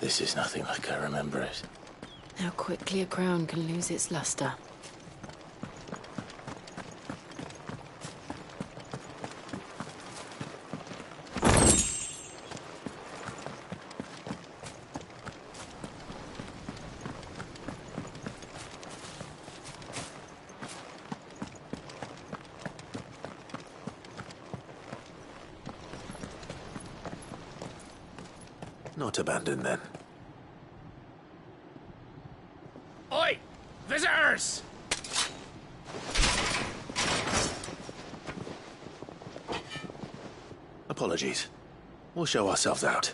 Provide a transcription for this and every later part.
This is nothing like I remember it. How quickly a crown can lose its luster. Not abandoned, then. Oi! Visitors! Apologies. We'll show ourselves out.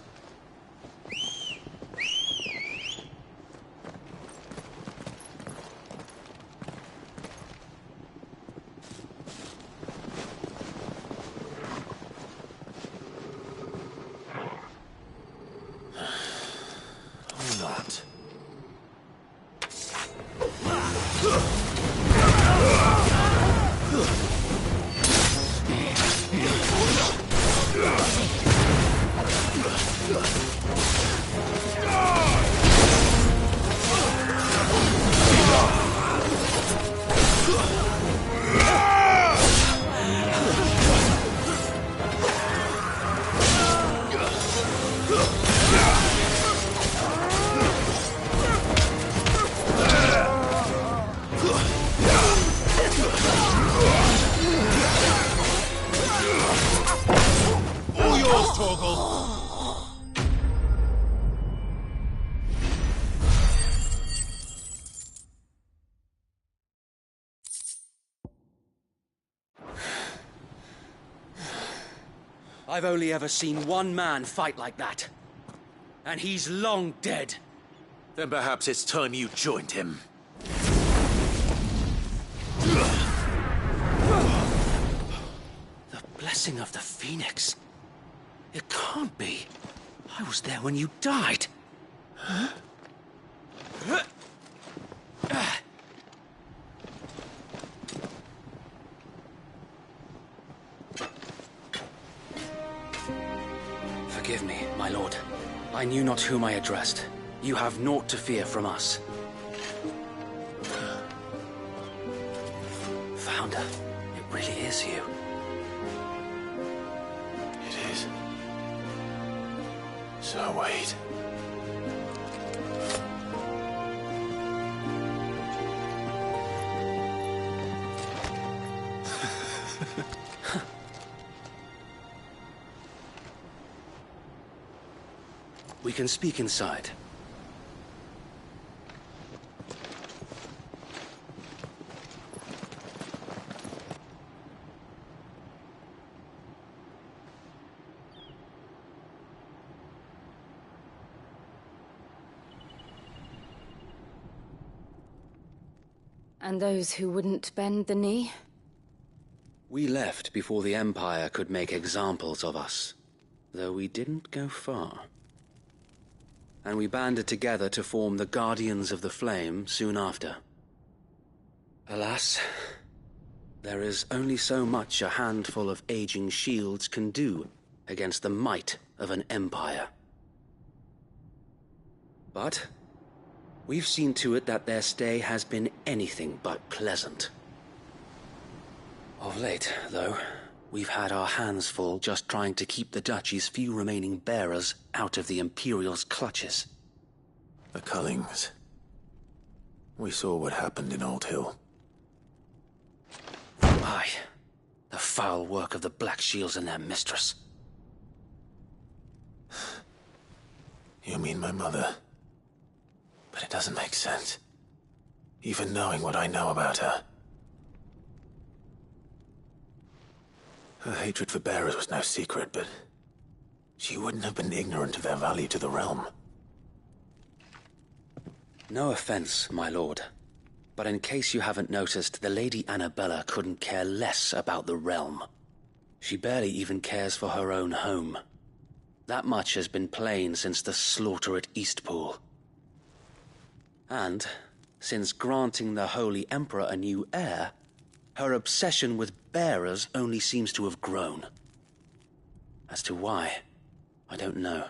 Or not. I've only ever seen one man fight like that. And he's long dead. Then perhaps it's time you joined him. The blessing of the Phoenix. It can't be. I was there when you died. Huh? Forgive me, my lord. I knew not whom I addressed. You have naught to fear from us. Founder, it really is you. It is. So wait. We can speak inside. And those who wouldn't bend the knee? We left before the Empire could make examples of us, though we didn't go far. And we banded together to form the Guardians of the Flame soon after. Alas, there is only so much a handful of aging shields can do against the might of an empire. But we've seen to it that their stay has been anything but pleasant. Of late, though, we've had our hands full just trying to keep the Duchy's few remaining bearers out of the Imperial's clutches. The Cullings. We saw what happened in Old Hill. Aye. The foul work of the Black Shields and their mistress. You mean my mother? But it doesn't make sense. Even knowing what I know about her. Her hatred for bearers was no secret, but she wouldn't have been ignorant of their value to the realm. No offense, my lord, but in case you haven't noticed, the Lady Annabella couldn't care less about the realm. She barely even cares for her own home. That much has been plain since the slaughter at Eastpool. And, since granting the Holy Emperor a new heir, her obsession with bearers only seems to have grown. As to why, I don't know.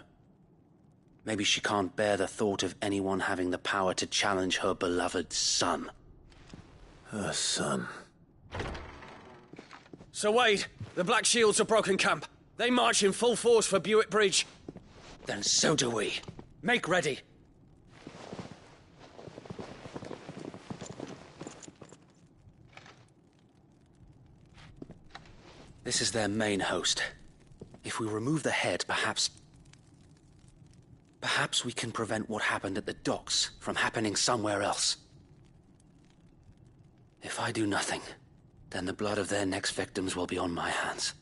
Maybe she can't bear the thought of anyone having the power to challenge her beloved son. Her son. Sir Wade, the Black Shields have broken camp. They march in full force for Buick Bridge. Then so do we. Make ready. This is their main host. If we remove the head, perhaps we can prevent what happened at the docks from happening somewhere else. If I do nothing, then the blood of their next victims will be on my hands.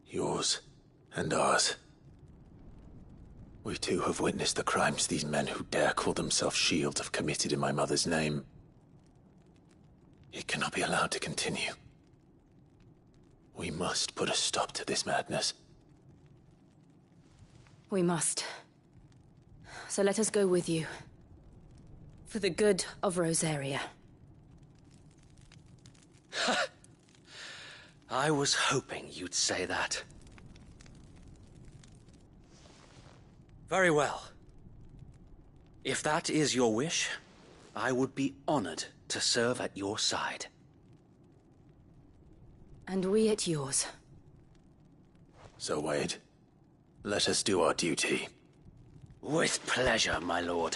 Yours and ours. We too have witnessed the crimes these men who dare call themselves Shield have committed in my mother's name. It cannot be allowed to continue. We must put a stop to this madness. We must. So let us go with you. For the good of Rosaria. I was hoping you'd say that. Very well. If that is your wish, I would be honored to serve at your side. And we at yours. So, Wade, let us do our duty. With pleasure, my lord.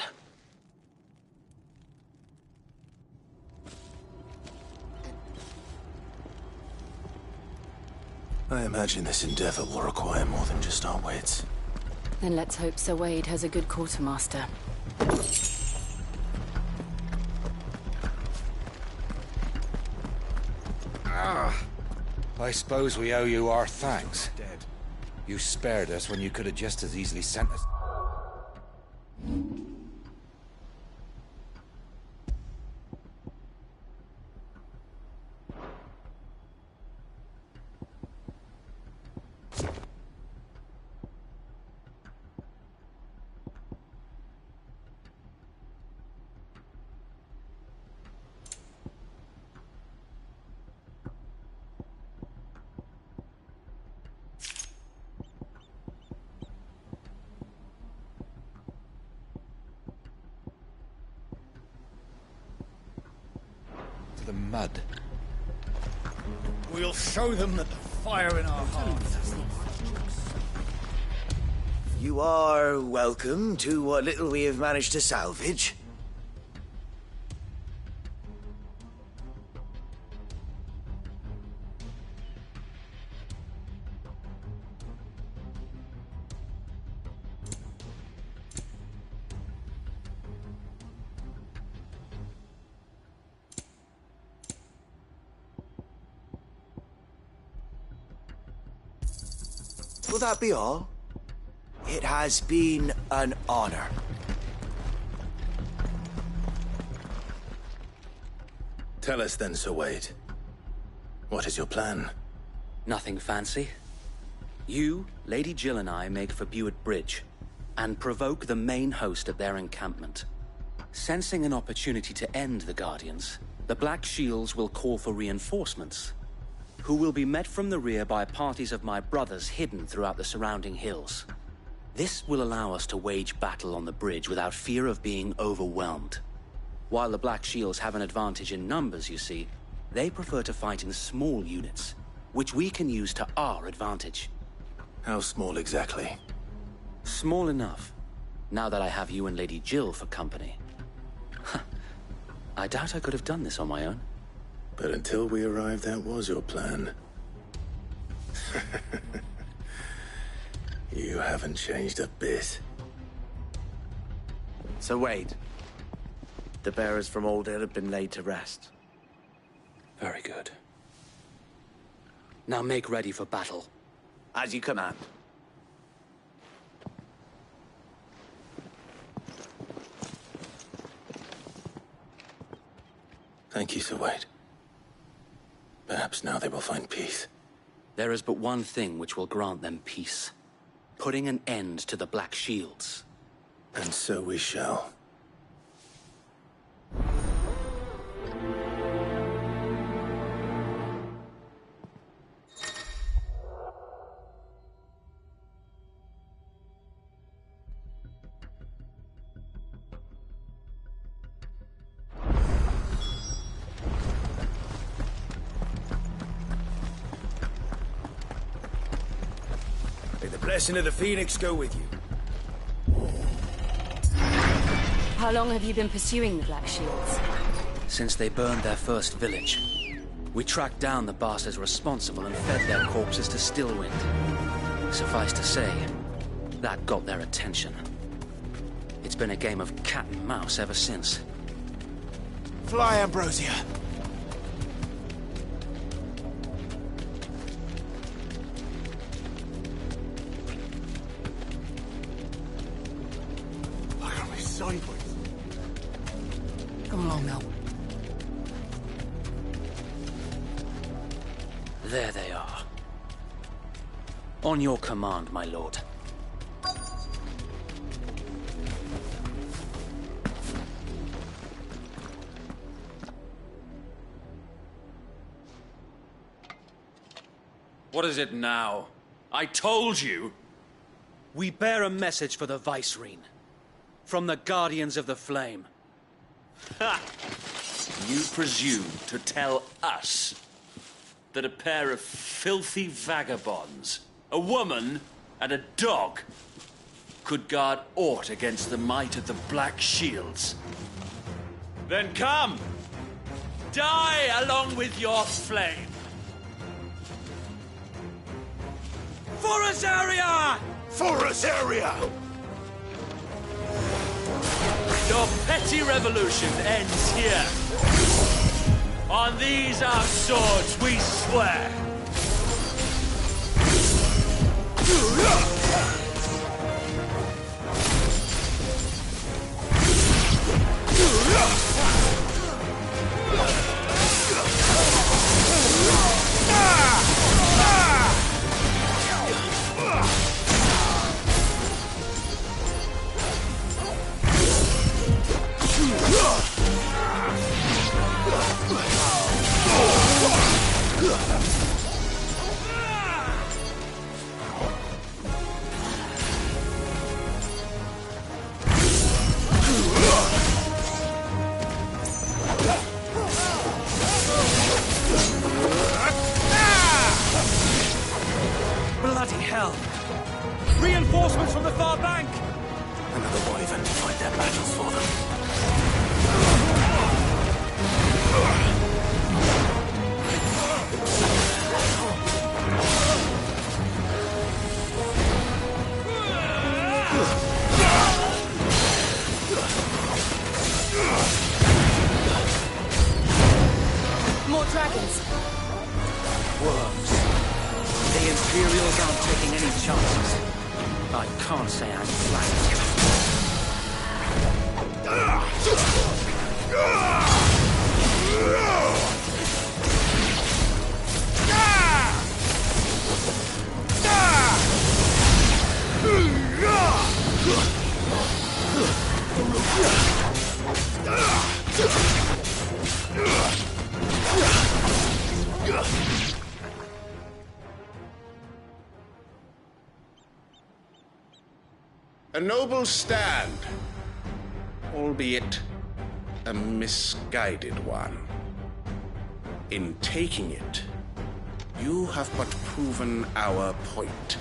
I imagine this endeavor will require more than just our wits. Then let's hope Sir Wade has a good quartermaster. I suppose we owe you our thanks. You spared us when you could have just as easily sent us. The mud. We'll show them that the fire in our hearts. You are welcome to what little we have managed to salvage. Will that be all? It has been an honor. Tell us then, Sir Wade. What is your plan? Nothing fancy. You, Lady Jill and I make for Buick Bridge, and provoke the main host at their encampment. Sensing an opportunity to end the Guardians, the Black Shields will call for reinforcements, who will be met from the rear by parties of my brothers hidden throughout the surrounding hills. This will allow us to wage battle on the bridge without fear of being overwhelmed. While the Black Shields have an advantage in numbers, you see, they prefer to fight in small units, which we can use to our advantage. How small exactly? Small enough, now that I have you and Lady Jill for company. I doubt I could have done this on my own. But until we arrived, that was your plan. You haven't changed a bit. So Wade, the bearers from Oldale have been laid to rest. Very good. Now make ready for battle. As you command. Thank you, Sir Wade. Perhaps now they will find peace. There is but one thing which will grant them peace. Putting an end to the Black Shields. And so we shall. May the blessing of the Phoenix go with you. How long have you been pursuing the Black Shields? Since they burned their first village. We tracked down the bastards responsible and fed their corpses to Stillwind. Suffice to say, that got their attention. It's been a game of cat and mouse ever since. Fly, Ambrosia. Why are we sideways? Come along now. There they are. On your command, my lord. What is it now? I told you! We bear a message for the Vicereine. From the Guardians of the Flame. Ha! You presume to tell us that a pair of filthy vagabonds, a woman and a dog, could guard aught against the might of the Black Shields? Then come! Die along with your flame! For Azaria! For Azaria! Your petty revolution ends here. On these our swords we swear. Bloody hell! Reinforcements from the far bank! Another wyvern to fight their battles for them. More dragons. Worms. The Imperials aren't taking any chances. I can't say I'm flattered. A noble stand, albeit a misguided one. In taking it, you have but proven our point.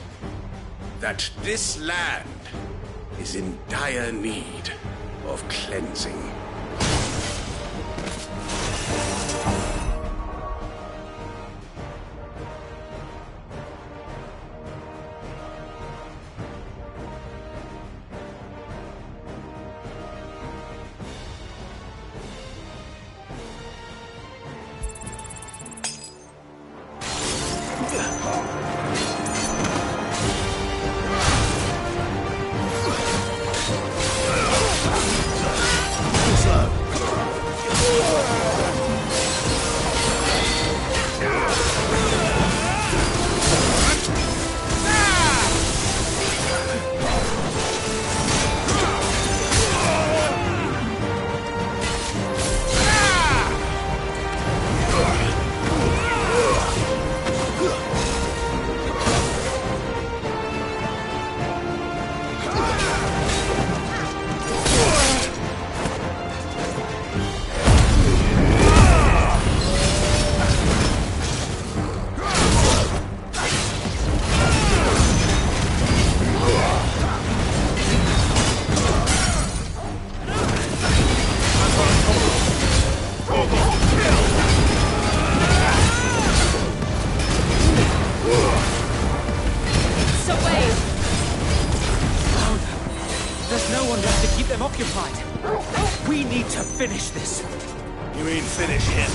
That this land is in dire need of cleansing. one left to keep them occupied. We need to finish this. You mean finish him?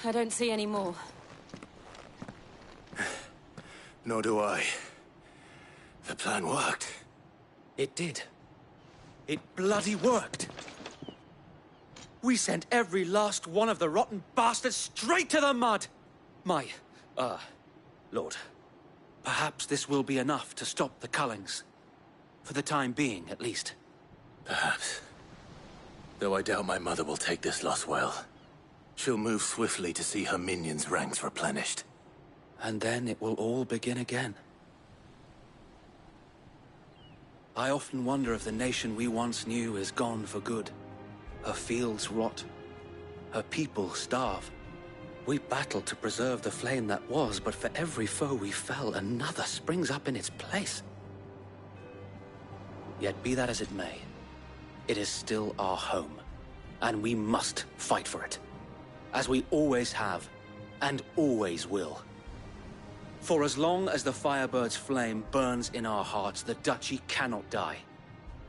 I don't see any more. Nor do I. The plan worked. It did. It bloody worked. We sent every last one of the rotten bastards straight to the mud! Lord, perhaps this will be enough to stop the Cullings. For the time being, at least. Perhaps. Though I doubt my mother will take this loss well. She'll move swiftly to see her minions' ranks replenished. And then it will all begin again. I often wonder if the nation we once knew is gone for good. Her fields rot. Her people starve. We battled to preserve the flame that was, but for every foe we fell, another springs up in its place. Yet be that as it may, it is still our home, and we must fight for it. As we always have, and always will. For as long as the Firebird's flame burns in our hearts, the Duchy cannot die.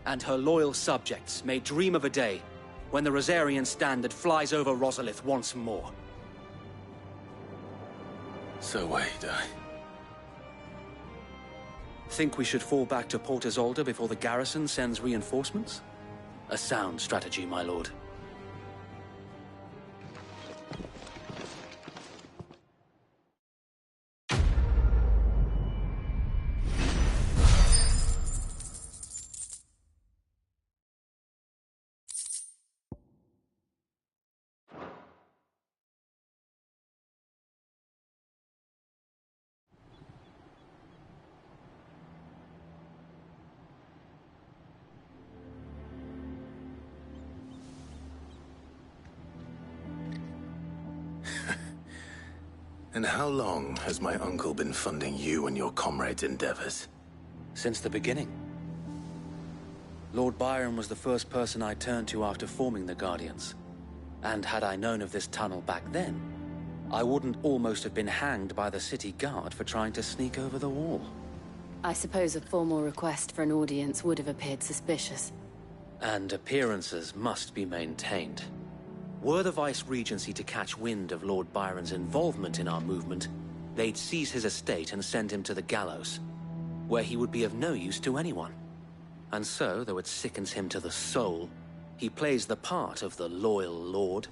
And her loyal subjects may dream of a day when the Rosarian standard flies over Rosalith once more. So wait, Think we should fall back to Port Isolde before the garrison sends reinforcements? A sound strategy, my lord. And how long has my uncle been funding you and your comrades' endeavors? Since the beginning. Lord Byron was the first person I turned to after forming the Guardians. And had I known of this tunnel back then, I wouldn't almost have been hanged by the city guard for trying to sneak over the wall. I suppose a formal request for an audience would have appeared suspicious. And appearances must be maintained. Were the Vice-Regency to catch wind of Lord Byron's involvement in our movement, they'd seize his estate and send him to the gallows, where he would be of no use to anyone. And so, though it sickens him to the soul, he plays the part of the loyal lord,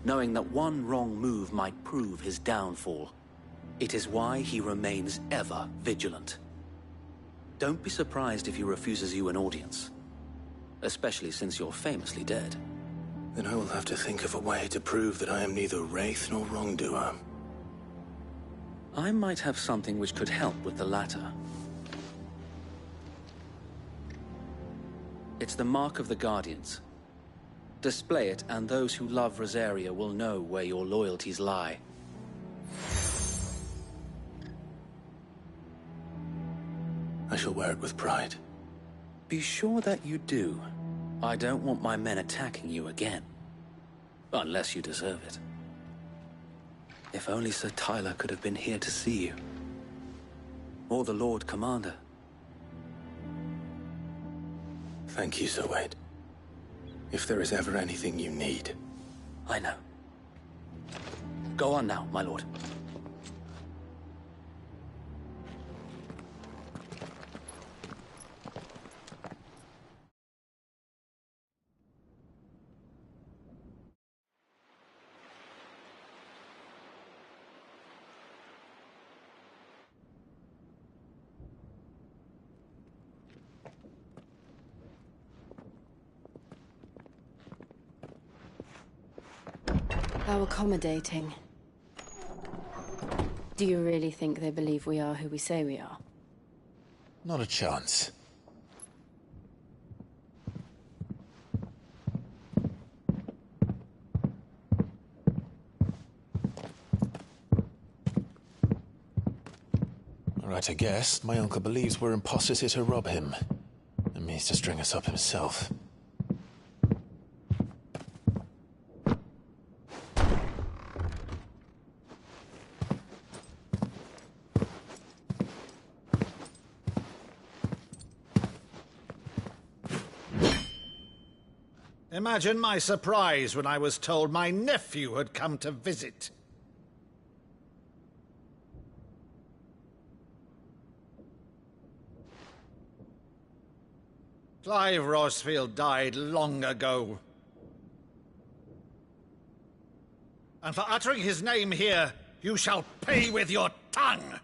knowing that one wrong move might prove his downfall. It is why he remains ever vigilant. Don't be surprised if he refuses you an audience, especially since you're famously dead. Then I will have to think of a way to prove that I am neither wraith nor wrongdoer. I might have something which could help with the latter. It's the mark of the Guardians. Display it, and those who love Rosaria will know where your loyalties lie. I shall wear it with pride. Be sure that you do. I don't want my men attacking you again. Unless you deserve it. If only Sir Tyler could have been here to see you. Or the Lord Commander. Thank you, Sir Wade. If there is ever anything you need. I know. Go on now, my lord. How accommodating. Do you really think they believe we are who we say we are? Not a chance. Right, I guess. My uncle believes we're imposters here to rob him. And means to string us up himself. Imagine my surprise when I was told my nephew had come to visit. Clive Rosfield died long ago. And for uttering his name here, you shall pay with your tongue!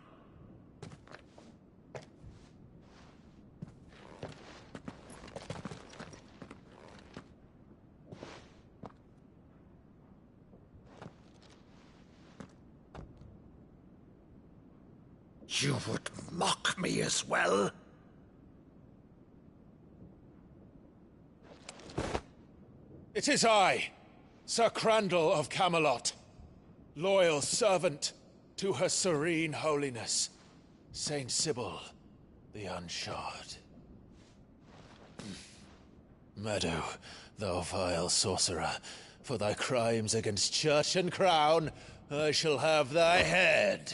You would mock me as well? It is I, Sir Crandall of Camelot, loyal servant to Her Serene Holiness, Saint Sybil the Unshod. Meadow, thou vile sorcerer, for thy crimes against church and crown, I shall have thy head.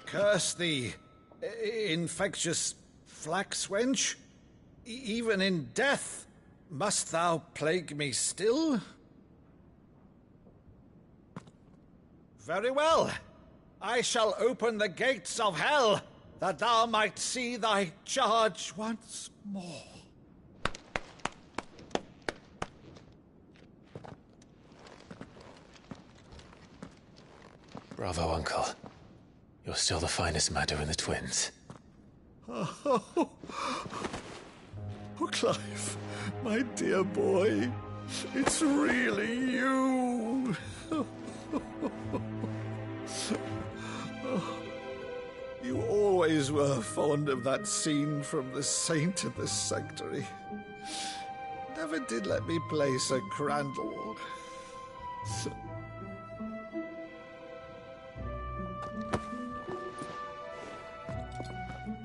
Curse thee, infectious flax wench. Even in death, must thou plague me still? Very well. I shall open the gates of hell, that thou might see thy charge once more. Bravo, Uncle. You're still the finest Maddo in the twins. Oh, Clive, my dear boy, it's really you. You always were fond of that scene from The Saint in the Sanctuary. Never did let me play Sir Crandall.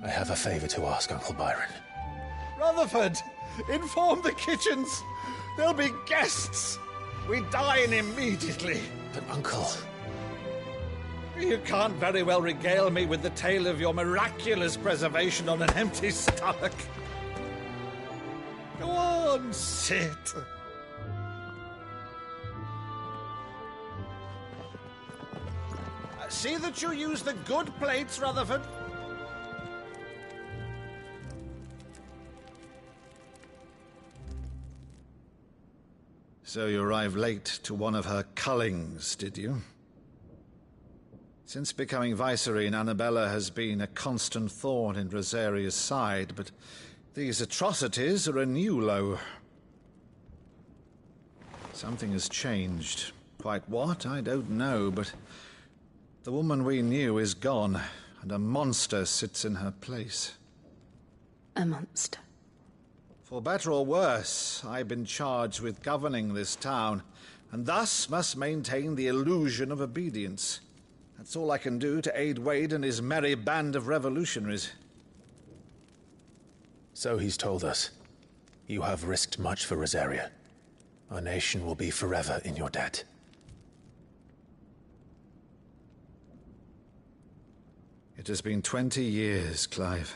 I have a favor to ask, Uncle Byron. Rutherford, inform the kitchens. There'll be guests. We dine immediately. But, Uncle... You can't very well regale me with the tale of your miraculous preservation on an empty stomach. Go on, sit. See that you use the good plates, Rutherford. So you arrived late to one of her cullings, did you? Since becoming Vicereine, Annabella has been a constant thorn in Rosaria's side, but these atrocities are a new low. Something has changed. Quite what, I don't know, but the woman we knew is gone, and a monster sits in her place. A monster? For better or worse, I've been charged with governing this town, and thus must maintain the illusion of obedience. That's all I can do to aid Wade and his merry band of revolutionaries. So he's told us. You have risked much for Rosaria. Our nation will be forever in your debt. It has been 20 years, Clive.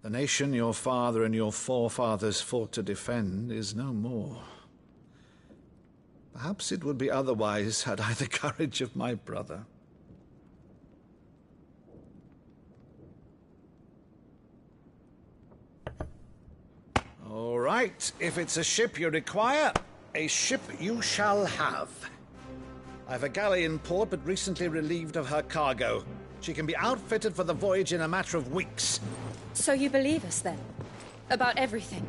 The nation your father and your forefathers fought to defend is no more. Perhaps it would be otherwise had I the courage of my brother. All right, if it's a ship you require, a ship you shall have. I've a galley in port, but recently relieved of her cargo. She can be outfitted for the voyage in a matter of weeks. So you believe us, then? About everything?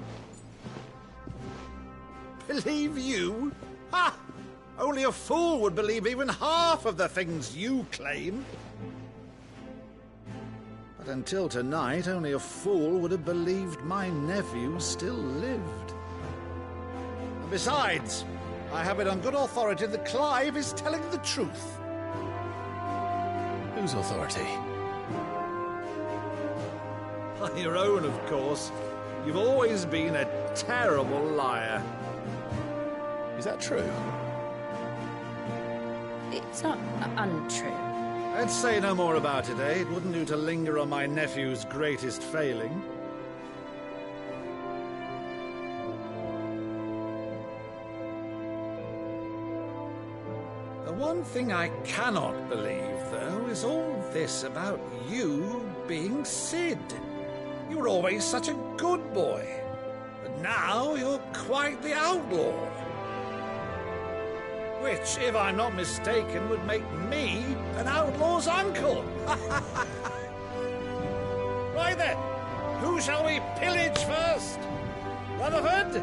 Believe you? Ha! Only a fool would believe even half of the things you claim. But until tonight, only a fool would have believed my nephew still lived. And besides, I have it on good authority that Clive is telling the truth. Whose authority? Your own, of course. You've always been a terrible liar. Is that true? It's not untrue. Let's say no more about it, eh? It wouldn't do to linger on my nephew's greatest failing. The one thing I cannot believe, though, is all this about you being Sid. You were always such a good boy, but now you're quite the outlaw. Which, if I'm not mistaken, would make me an outlaw's uncle. Right then, who shall we pillage first? Rutherford,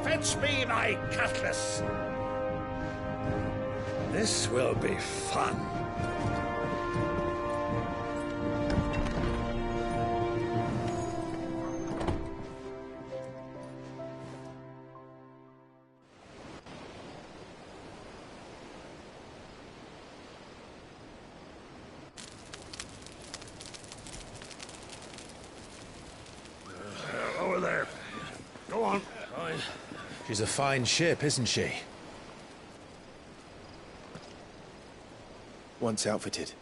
fetch me my cutlass. This will be fun. Over there. Go on. She's a fine ship, isn't she? Once outfitted,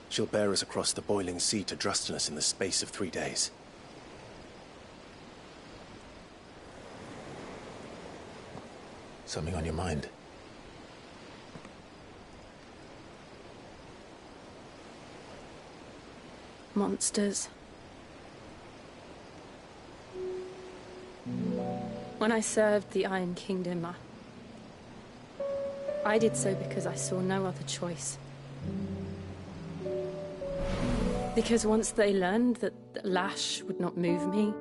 she'll bear us across the boiling sea to Drustinus in the space of 3 days. Something on your mind? Monsters. When I served the Iron Kingdom, I did so because I saw no other choice. Because once they learned that the lash would not move me,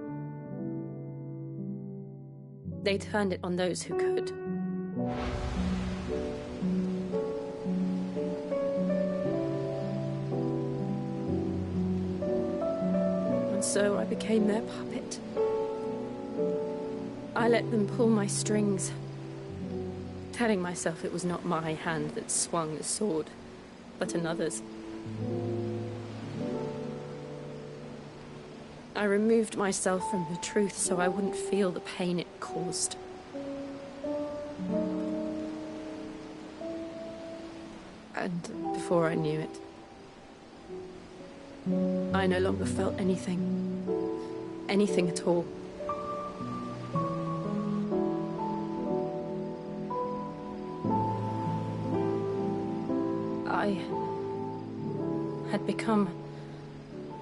they turned it on those who could. And so I became their puppet. I let them pull my strings, telling myself it was not my hand that swung the sword, but another's. I removed myself from the truth so I wouldn't feel the pain it caused. And before I knew it, I no longer felt anything. Anything at all. I had become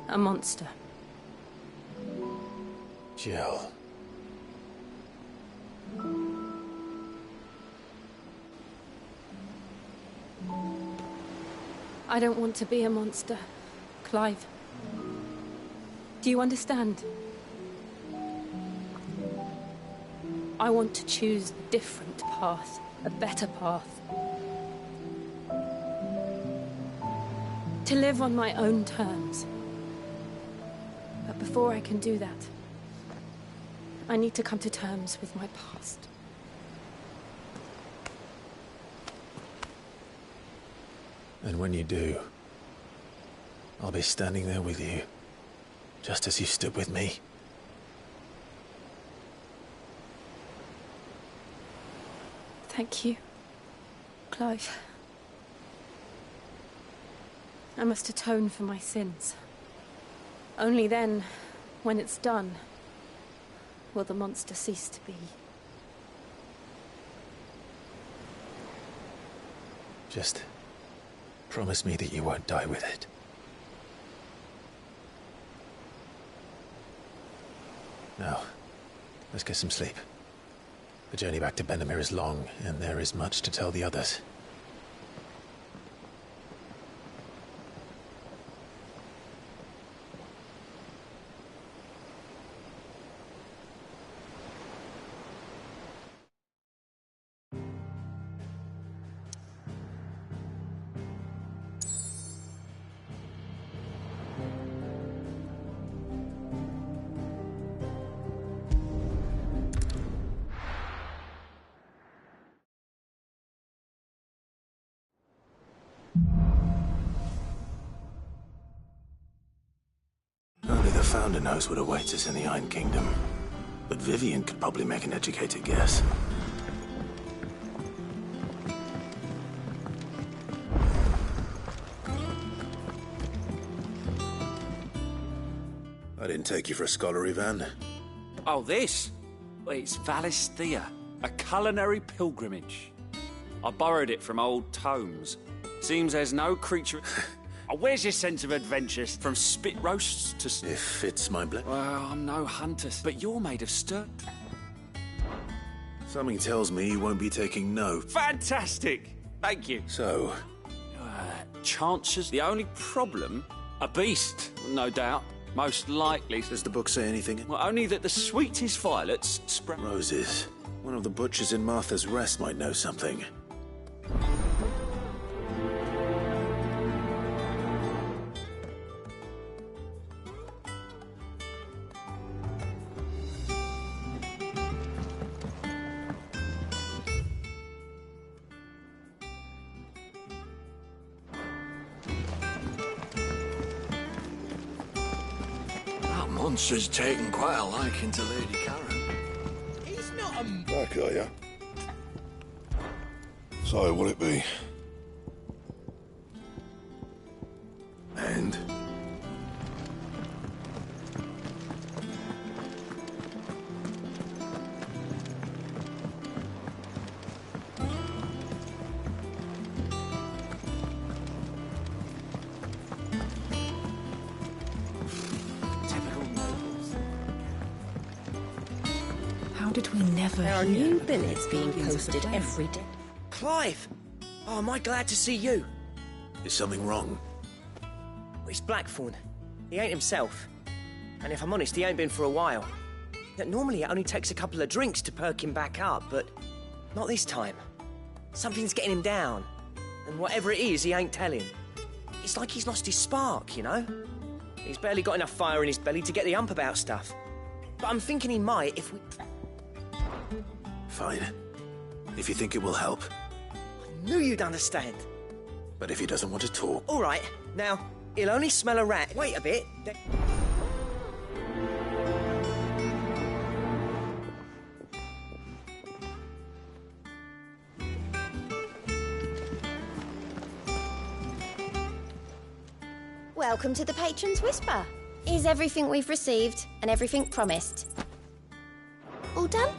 a monster. Jill. I don't want to be a monster, Clive. Do you understand? I want to choose a different path, a better path. To live on my own terms. But before I can do that, I need to come to terms with my past. And when you do, I'll be standing there with you, just as you stood with me. Thank you, Clive. I must atone for my sins. Only then, when it's done, will the monster cease to be. Just promise me that you won't die with it. Now, let's get some sleep. The journey back to Benamir is long, and there is much to tell the others. founder knows what awaits us in the Iron Kingdom, but Vivian could probably make an educated guess. I didn't take you for a scholar, Ivan. Oh, this? Well, it's Valisthea, a culinary pilgrimage. I borrowed it from old tomes. Seems there's no creature... Oh, where's your sense of adventure from spit roasts to... If it's my blame. Well, I'm no hunter, but you're made of stern... Something tells me you won't be taking no. Fantastic! Thank you. So? Chances. The only problem? A beast, no doubt. Most likely. Does the book say anything? Well, only that the sweetest violets spread... Roses. One of the butchers in Martha's Rest might know something. Monster's taken quite a liking to Lady Karen. He's not a... Back, are ya? So, what'll it be? And? Did we never There are hear new of billets the being guardians of the posted day? every day. Clive! Oh, am I glad to see you? Is something wrong? Well, it's Blackthorn. He ain't himself. And if I'm honest, he ain't been for a while. Normally it only takes a couple of drinks to perk him back up, but not this time. Something's getting him down. And whatever it is, he ain't telling. It's like he's lost his spark, you know? He's barely got enough fire in his belly to get the ump about stuff. But I'm thinking he might if we... Fine. If you think it will help. I knew you'd understand. But if he doesn't want to talk... All right. Now, he'll only smell a rat. Wait a bit. Welcome to the Patron's Whisper. Is everything we've received and everything promised? All done?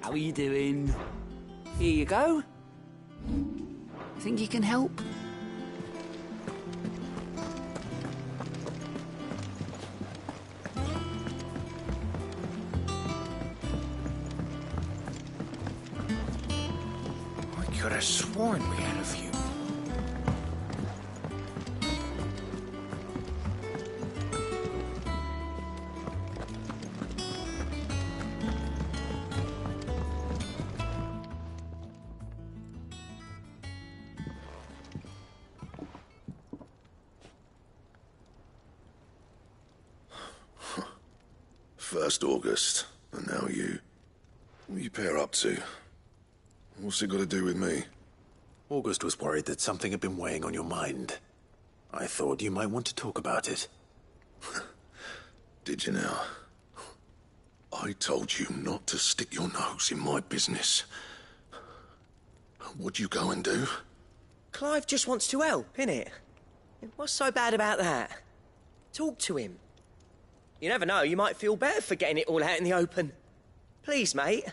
How are you doing? Here you go. Think you can help? I could have sworn we had a few. First August, and now you. What are you pair up to? What's it got to do with me? August was worried that something had been weighing on your mind. I thought you might want to talk about it. Did you now? I told you not to stick your nose in my business. What'd you go and do? Clive just wants to help, innit? What's so bad about that? Talk to him. You never know, you might feel better for getting it all out in the open. Please, mate.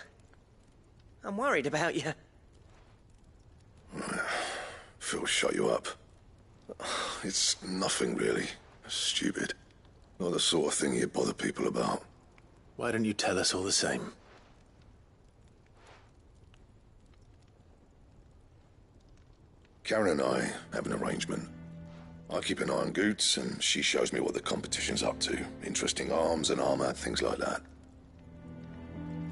I'm worried about you. Phil shut you up. It's nothing really. Stupid. Not the sort of thing you bother people about. Why don't you tell us all the same? Karen and I have an arrangement. I keep an eye on Goots, and she shows me what the competition's up to. Interesting arms and armor, things like that.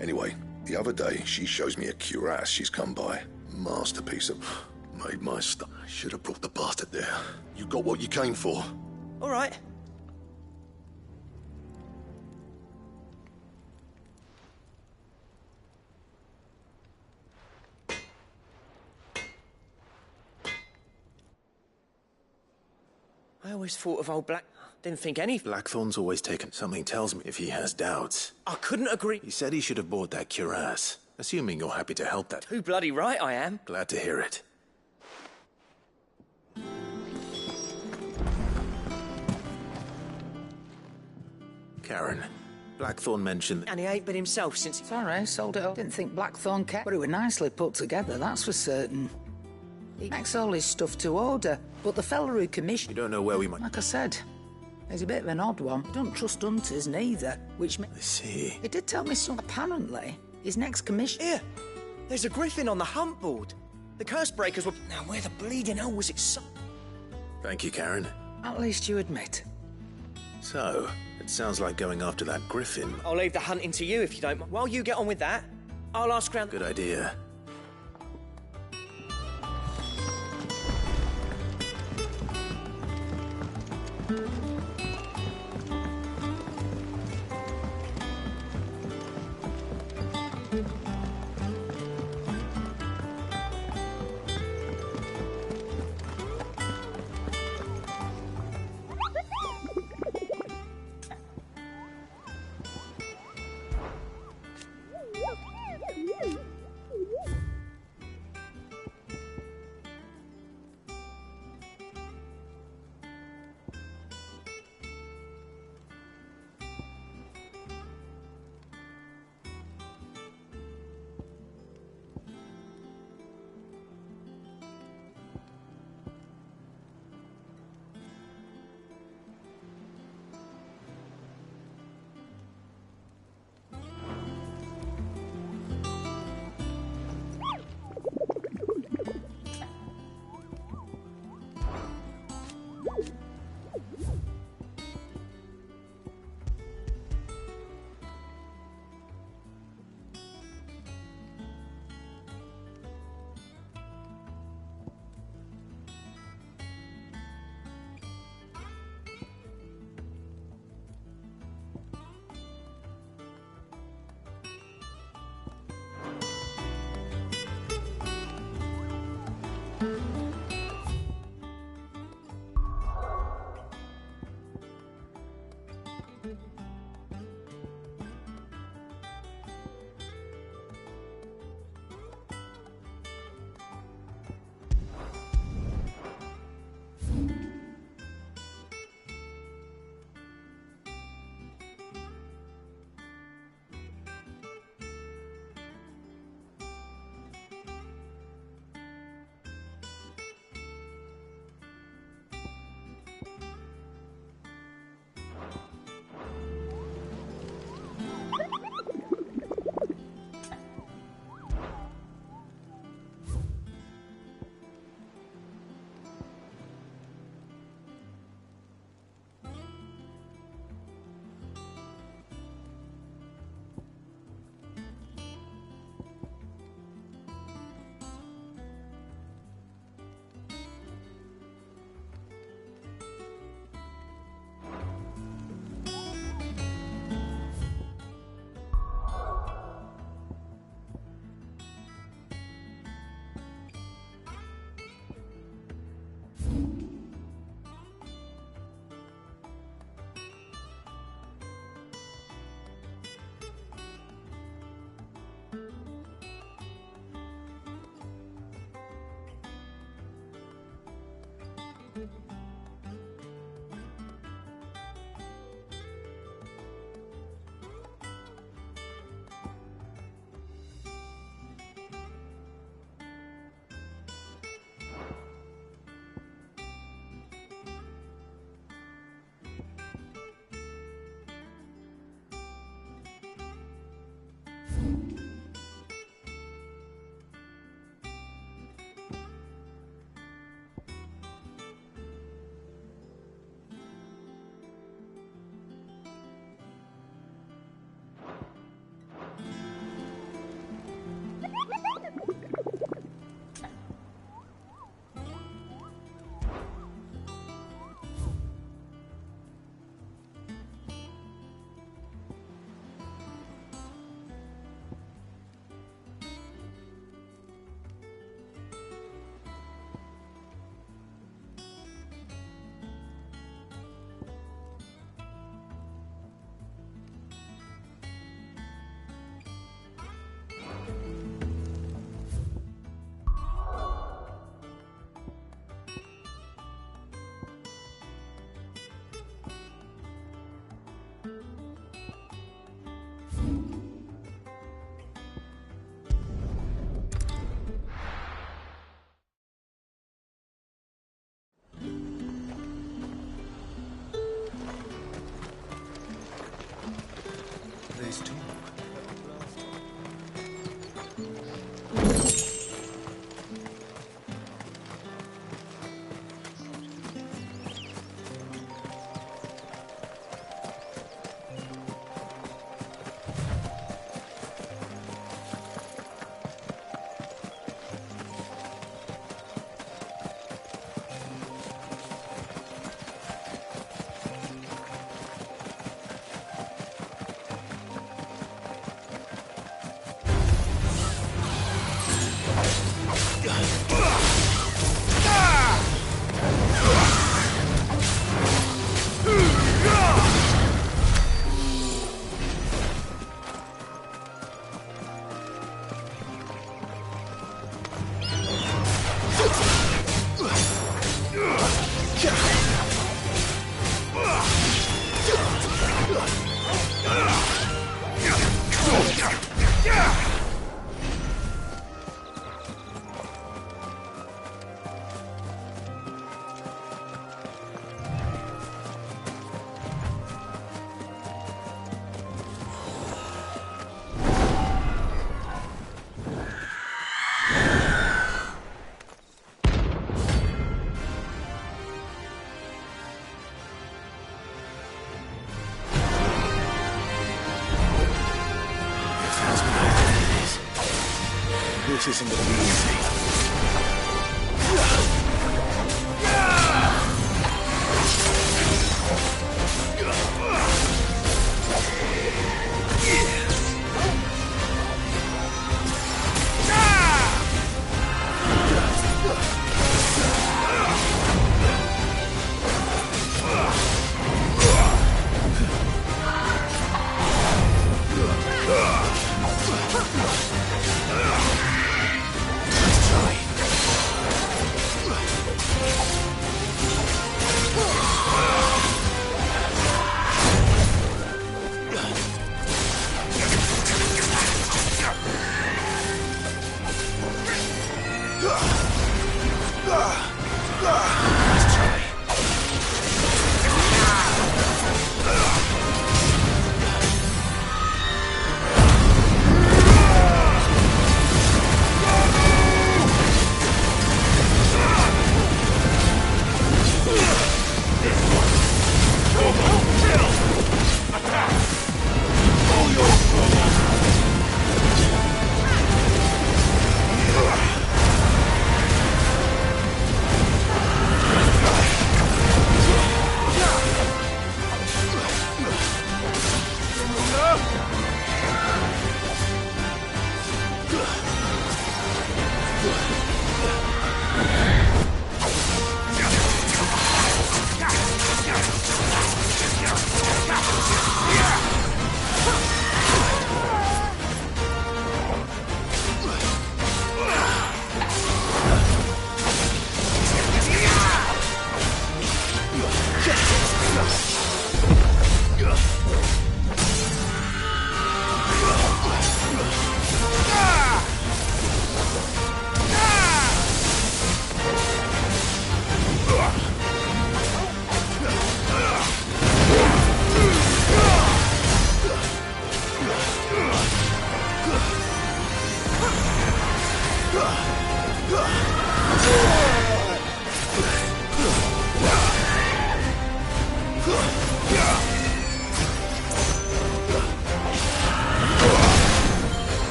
Anyway, the other day, she shows me a cuirass she's come by. Masterpiece of... made my stuff. I should have brought the bastard there. You got what you came for. All right. I always thought of old Black... Didn't think any... Blackthorn's always taken. Something tells me if he has doubts. I couldn't agree... He said he should have bought that cuirass. Assuming you're happy to help that. Too bloody right I am. Glad to hear it. Karen, Blackthorn mentioned... And he ain't been himself since... Sorry, sold it all. Didn't think Blackthorn kept... But it were nicely put together, that's for certain. He makes all his stuff to order, but the fella who commissioned... You don't know where we might... Like I said, he's a bit of an odd one. I don't trust hunters neither, which... I see. He did tell me some... Apparently, his next commission... Here! There's a griffin on the hunt board. The curse breakers were... Now, where the bleeding hell was it so... Thank you, Karen. At least you admit. So, it sounds like going after that griffin. I'll leave the hunting to you if you don't mind. While you get on with that, I'll ask round... Good idea. This isn't gonna be easy.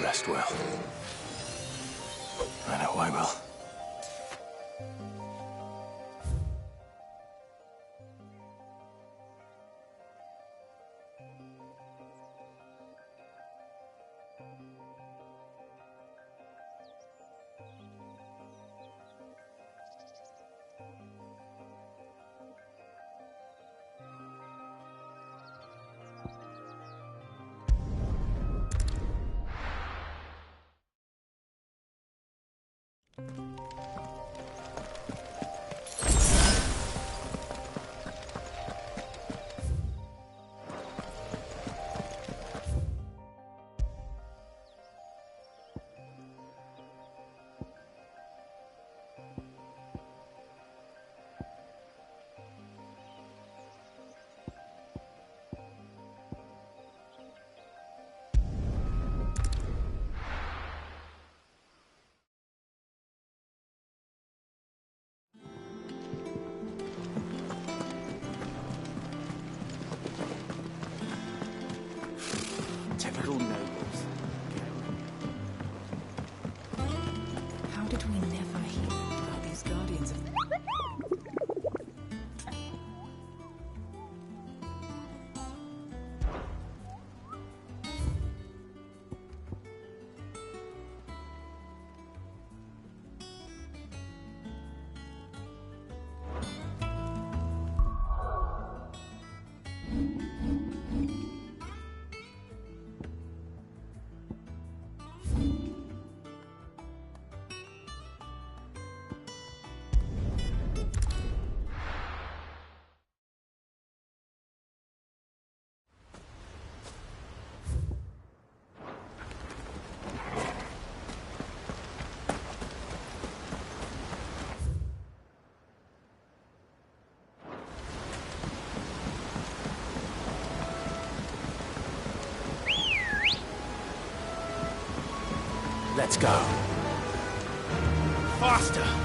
Rest well. I know I will. Let's go. Faster!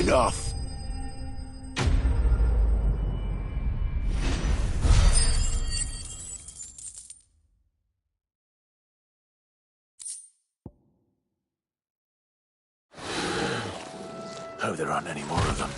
Enough! Hope there aren't any more of them.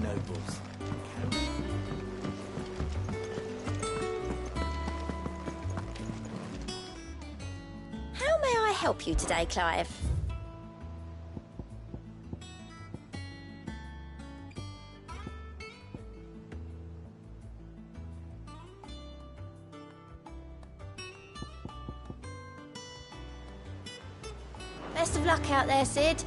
nobles. How may I help you today, Clive? Best of luck out there, Sid.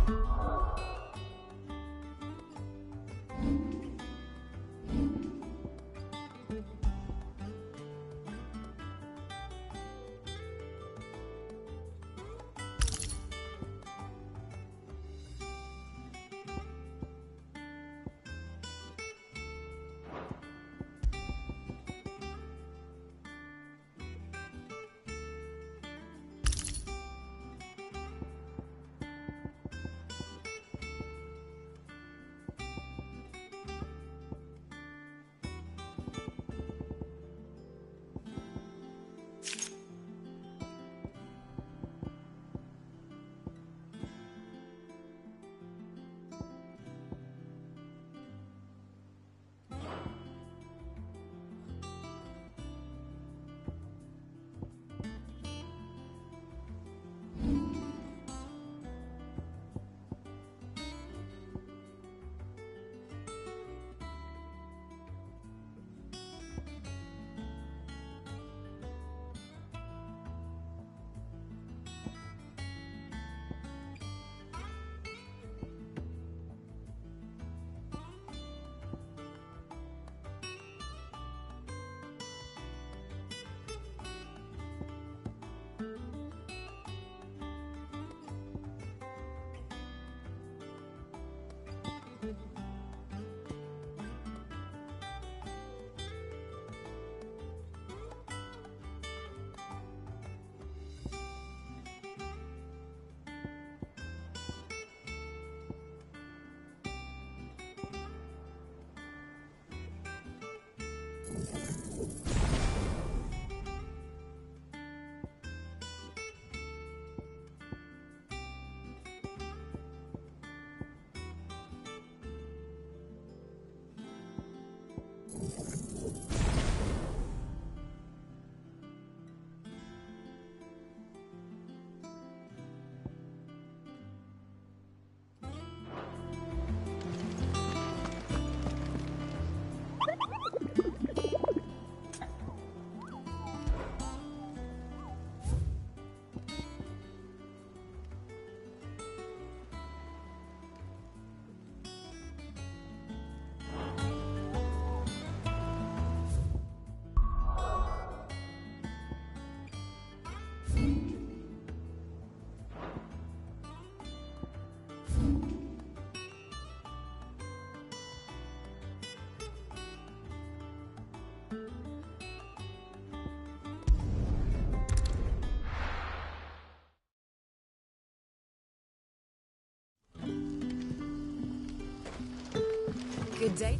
Good day.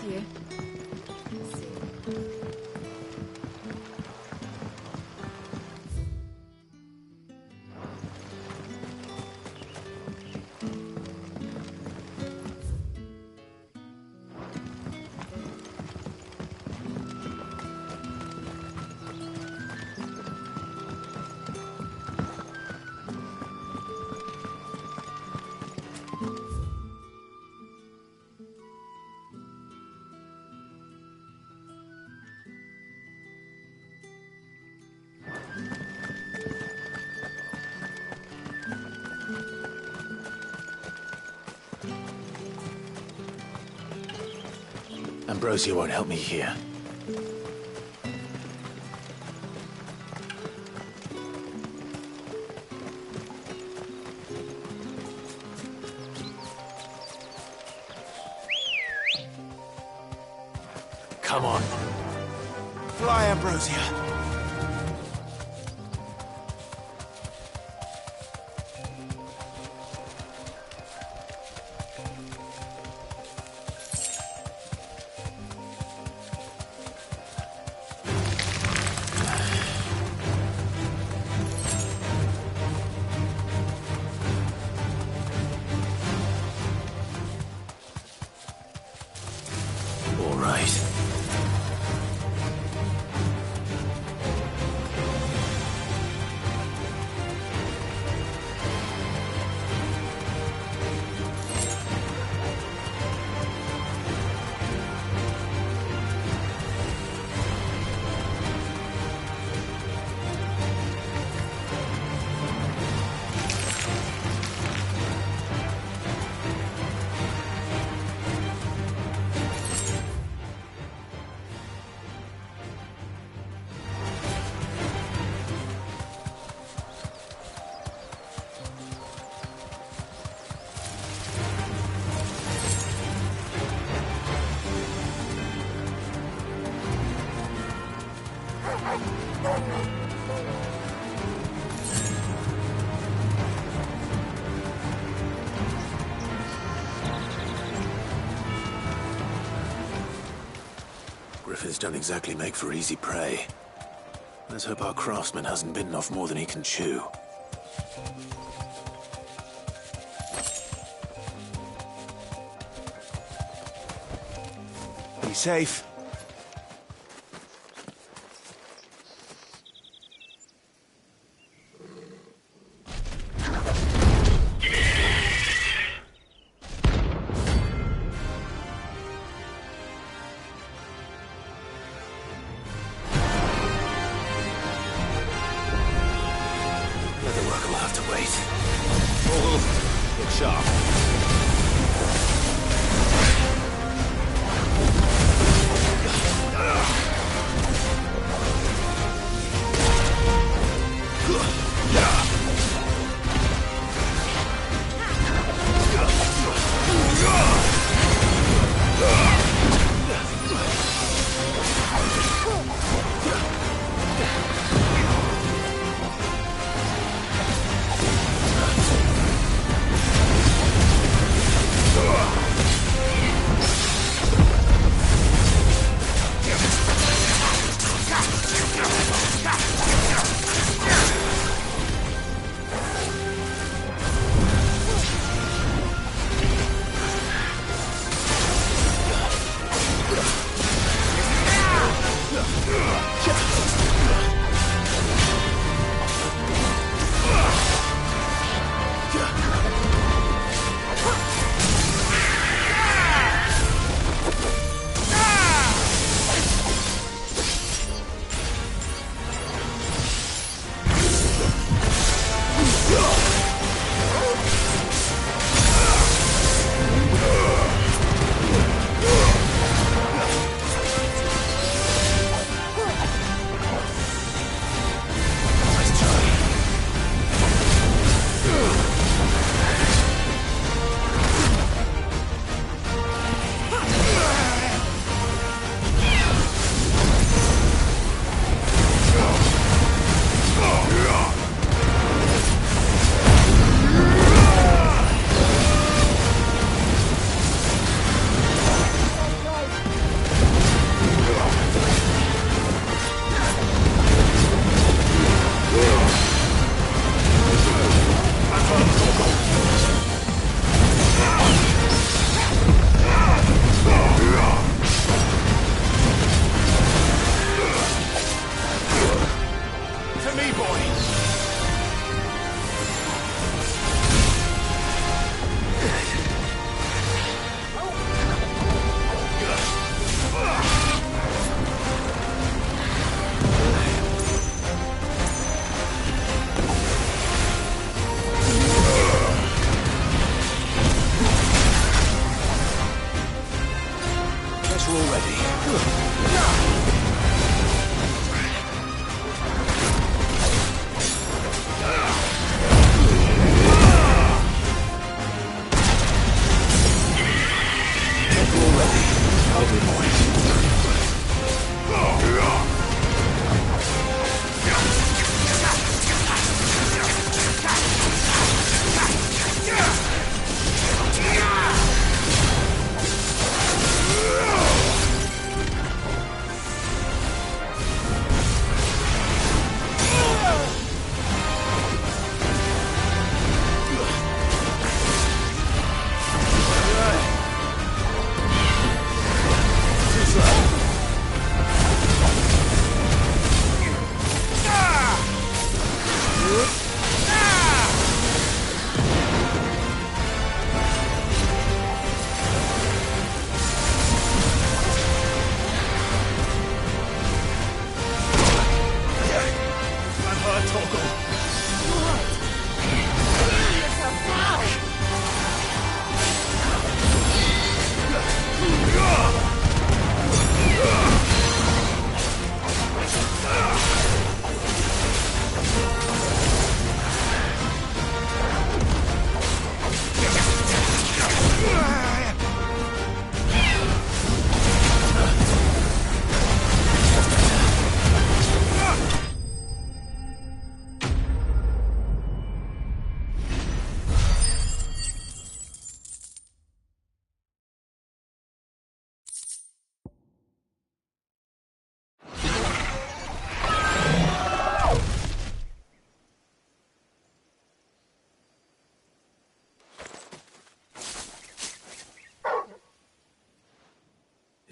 Dear. Ambrosia won't help me here. Come on. Fly, Ambrosia. don't exactly make for easy prey. Let's hope our craftsman hasn't bitten off more than he can chew. Be safe. Leather work will have to wait. Look sharp.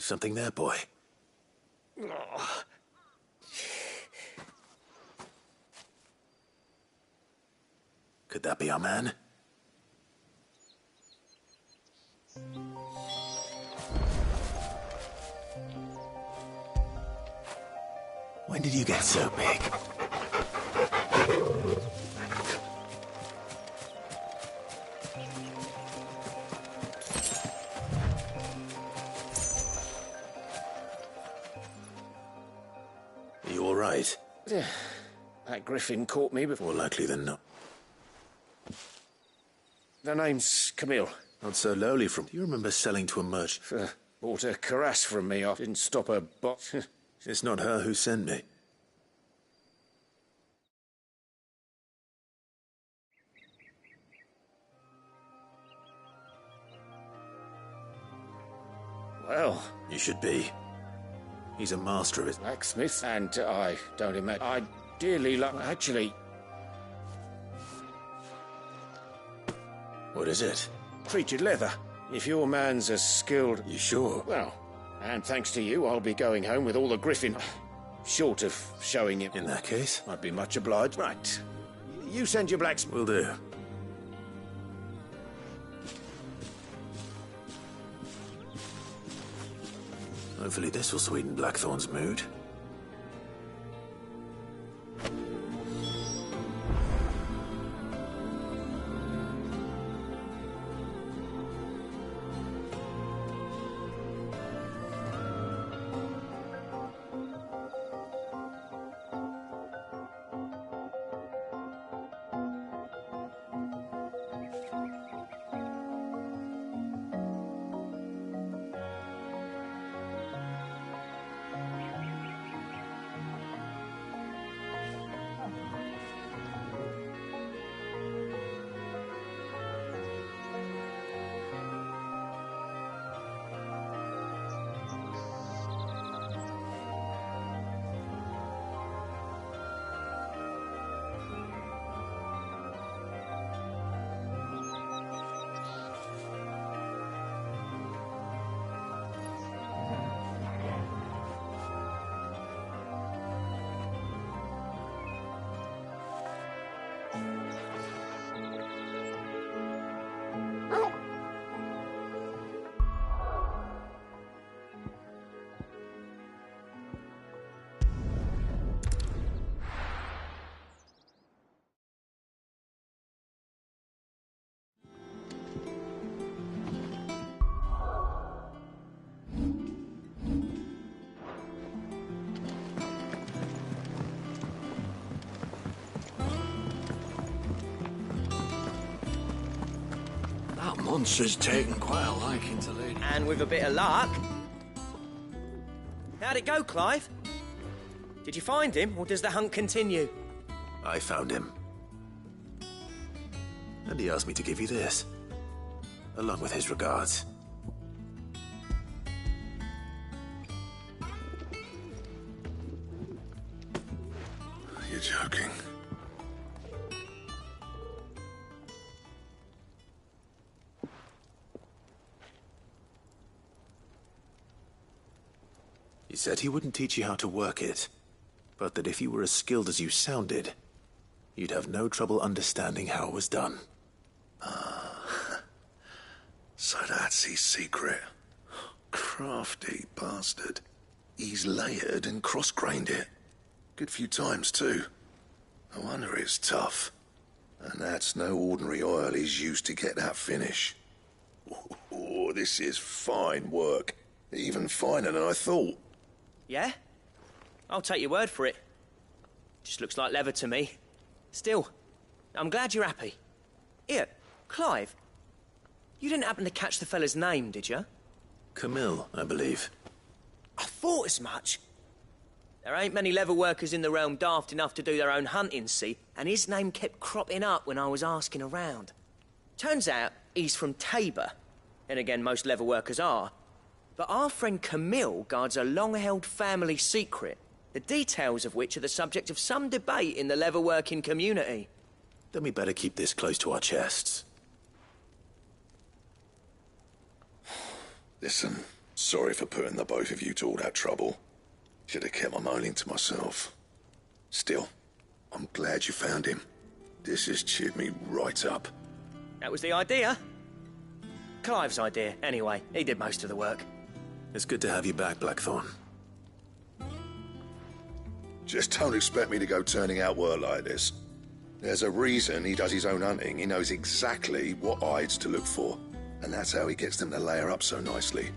Something there, boy. Could that be our man? When did you get so big? Are you all right? That griffin caught me before. More likely than not. The name's Camille. Not so lowly from... Do you remember selling to a merchant? Bought a cuirass from me. I didn't stop her box. It's not her who sent me. Well... You should be. He's a master of it. Blacksmith, and I don't imagine... I dearly like... Actually... What is it? Treated leather. If your man's as skilled... You sure? Well, and thanks to you, I'll be going home with all the griffin... Short of showing him. In that case? I'd be much obliged. Right. You send your blacksmith. Will do. Hopefully this will sweeten Blackthorn's mood. Monster's taken quite a liking to Lady. And with a bit of luck... How'd it go, Clive? Did you find him, or does the hunt continue? I found him. And he asked me to give you this. Along with his regards. You're joking. He said he wouldn't teach you how to work it, but that if you were as skilled as you sounded, you'd have no trouble understanding how it was done. So that's his secret. Crafty bastard. He's layered and cross-grained it. Good few times, too. No wonder it's tough. And that's no ordinary oil he's used to get that finish. Oh, this is fine work. Even finer than I thought. Yeah? I'll take your word for it. Just looks like leather to me. Still, I'm glad you're happy. Here, Clive, you didn't happen to catch the fella's name, did you? Camille, I believe. I thought as much. There ain't many leather workers in the realm daft enough to do their own hunting, see? And his name kept cropping up when I was asking around. Turns out he's from Tabor. And again, most leather workers are. But our friend Camille guards a long-held family secret, the details of which are the subject of some debate in the leather-working community. Then we better keep this close to our chests. Listen, Sorry for putting the both of you to all that trouble. Should have kept my moaning to myself. Still, I'm glad you found him. This has cheered me right up. That was the idea. Clive's idea, anyway. He did most of the work. It's good to have you back, Blackthorn. Just don't expect me to go turning out work like this. There's a reason he does his own hunting. He knows exactly what hides to look for. And that's how he gets them to layer up so nicely.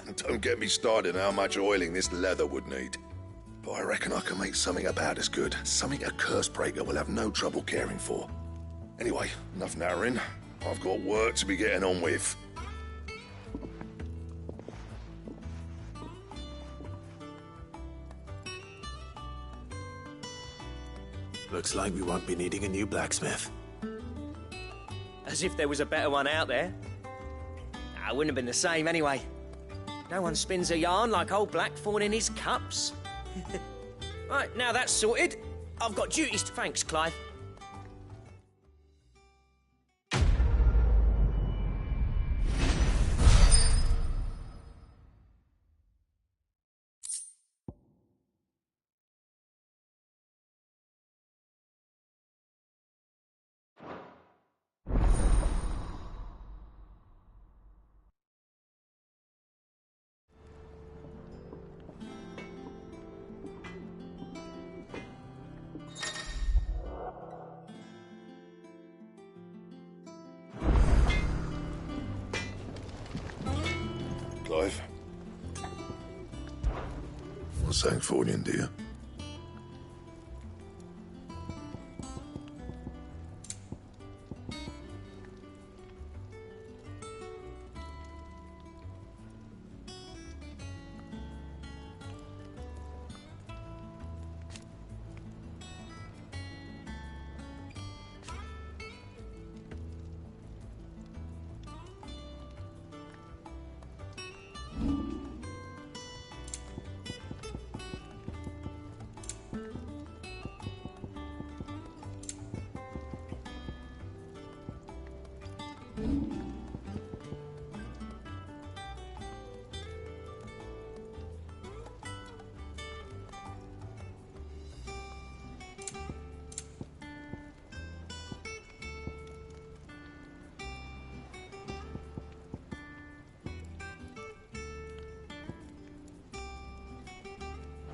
And don't get me started on how much oiling this leather would need. But I reckon I can make something about as good. Something a Cursebreaker will have no trouble caring for. Anyway, enough nattering. I've got work to be getting on with. Looks like we won't be needing a new blacksmith. As if there was a better one out there. It wouldn't have been the same anyway. No one spins a yarn like old Blackthorn in his cups. Right, now that's sorted. I've got duties to... Thanks, Clive. Clive? What's that for you, dear?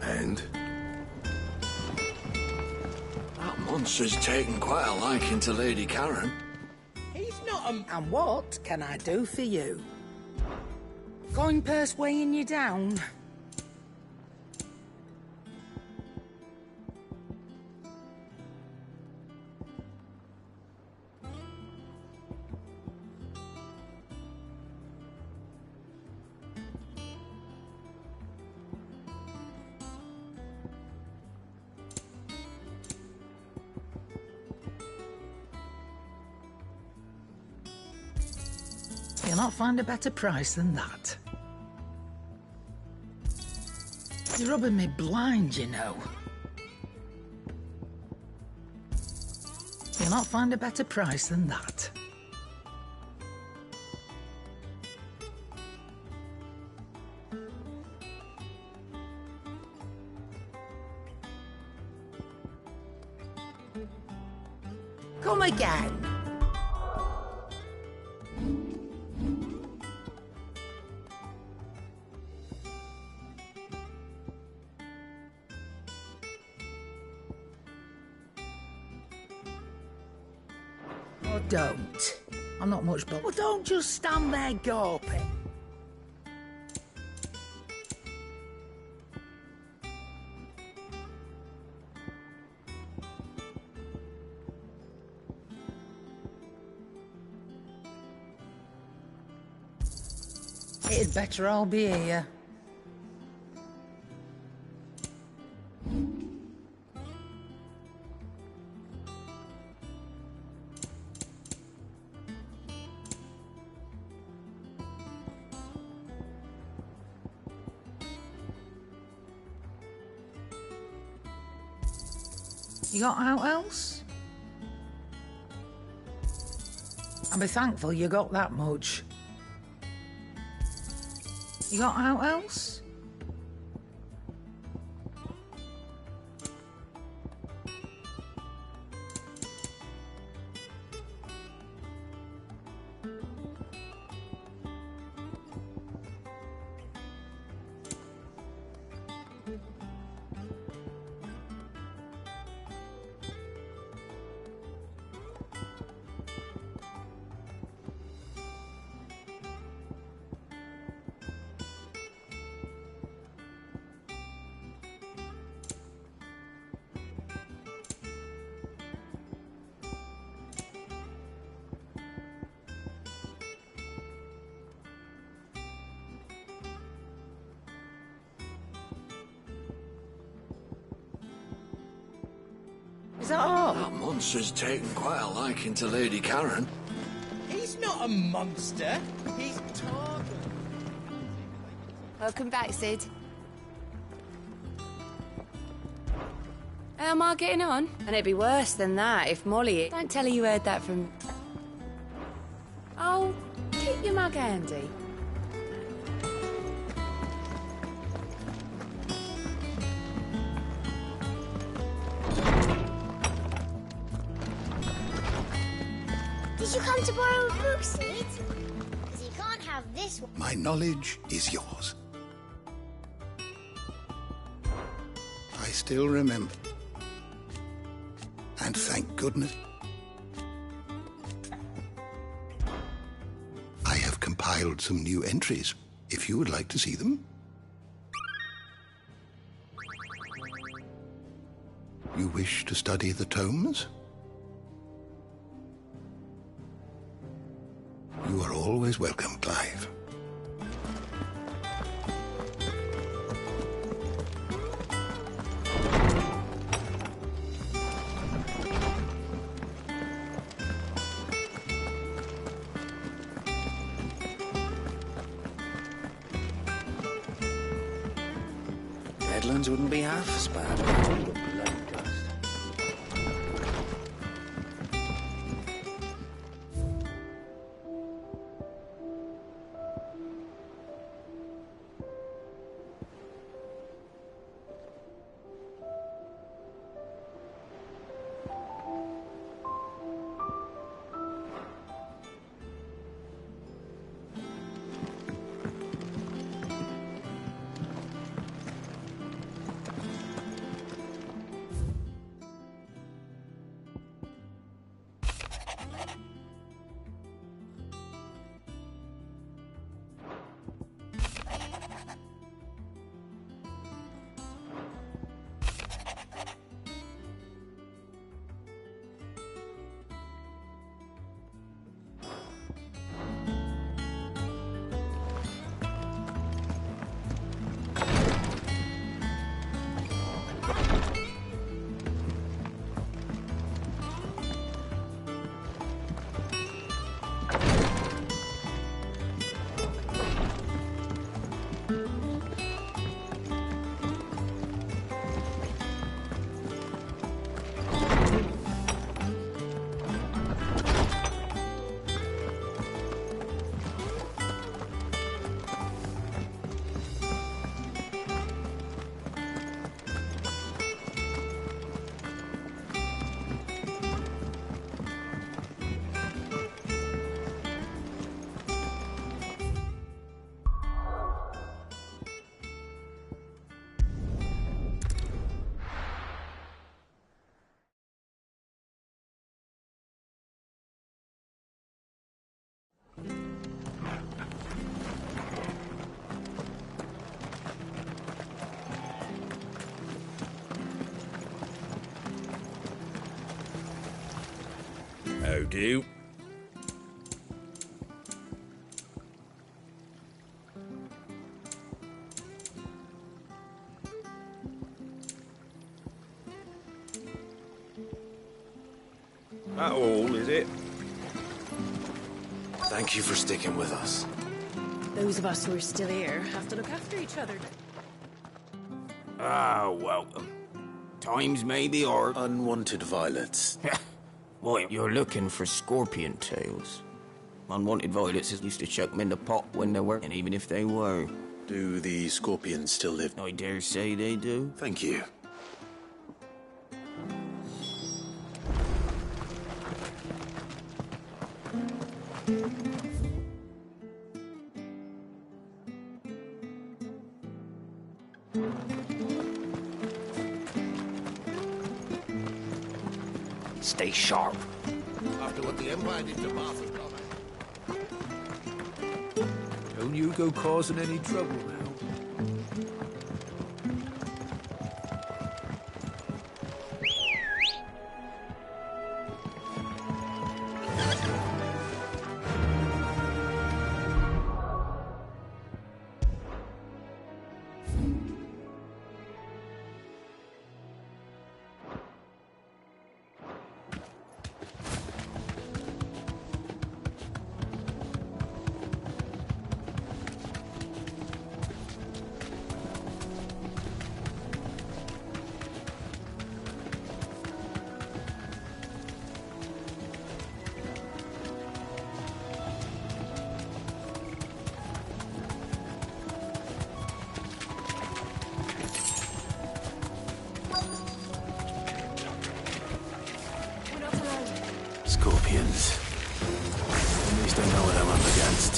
And? That monster's taken quite a liking to Lady Karen. He's not a... And what can I do for you? Coin purse weighing you down? You'll not find a better price than that. You're rubbing me blind, you know. You'll not find a better price than that. Come again. Or don't. I'm not much but... Well, don't just stand there gawping. It'd better all be here. You got out else? I'll be thankful you got that much. You got out else? Is that all? That monster's taken quite a liking to Lady Karen. He's not a monster. He's talking. Welcome back, Sid. How am I getting on? And it'd be worse than that if Molly... Don't tell her you heard that from... Oh, keep your mug handy. Did you come to borrow a book, Sid? Because you can't have this one. My knowledge is yours. I still remember. And thank goodness. I have compiled some new entries, if you would like to see them. You wish to study the tomes? You are always welcome, Clive. Redlands wouldn't be half as bad. How do? That all, is it? Thank you for sticking with us. Those of us who are still here have to look after each other. Ah, welcome. Times may be hard. Unwanted violets. Why, you're looking for scorpion tails. Unwanted violets used to chuck them in the pot when they were, and even if they were, Do the scorpions still live? I dare say they do. Thank you. Stay sharp. After what the Empire did to Martha, Don't you go causing any trouble now. Scorpions. At least I know what I'm up against.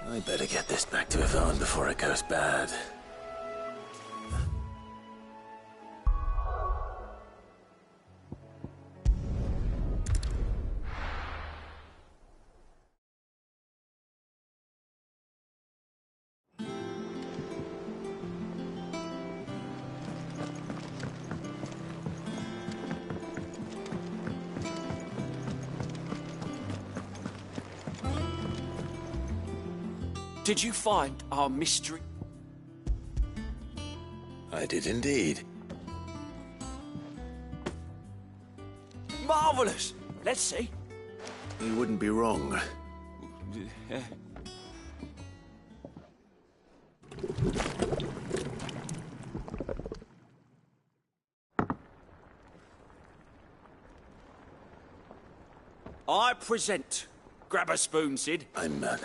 I better get this back to Yvonne before it goes bad. Did you find our mystery? I did indeed. Marvelous! Let's see. You wouldn't be wrong. I present. Grab a spoon, Sid. I'm none.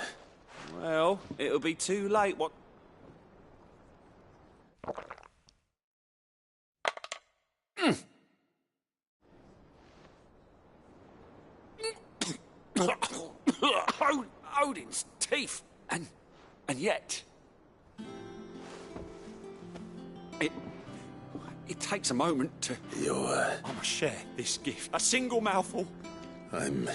Well, it'll be too late. What? Odin's teeth, and yet, it takes a moment to. I must share this gift. A single mouthful. I'm.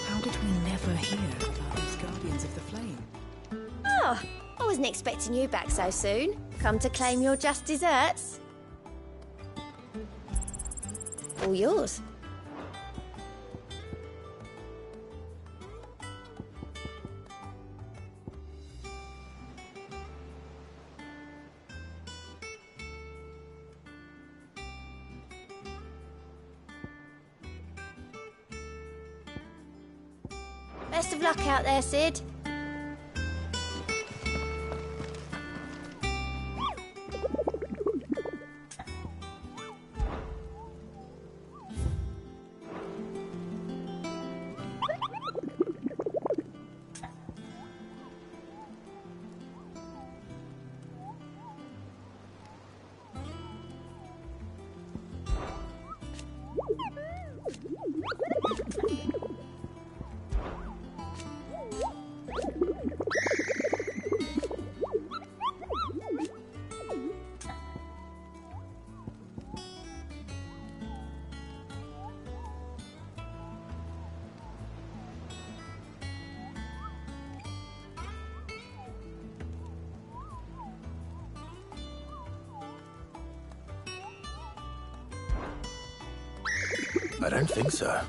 How did we never hear about these Guardians of the Flame? Oh, I wasn't expecting you back so soon. Come to claim your just desserts? All yours. Best of luck out there, Sid. I don't think so.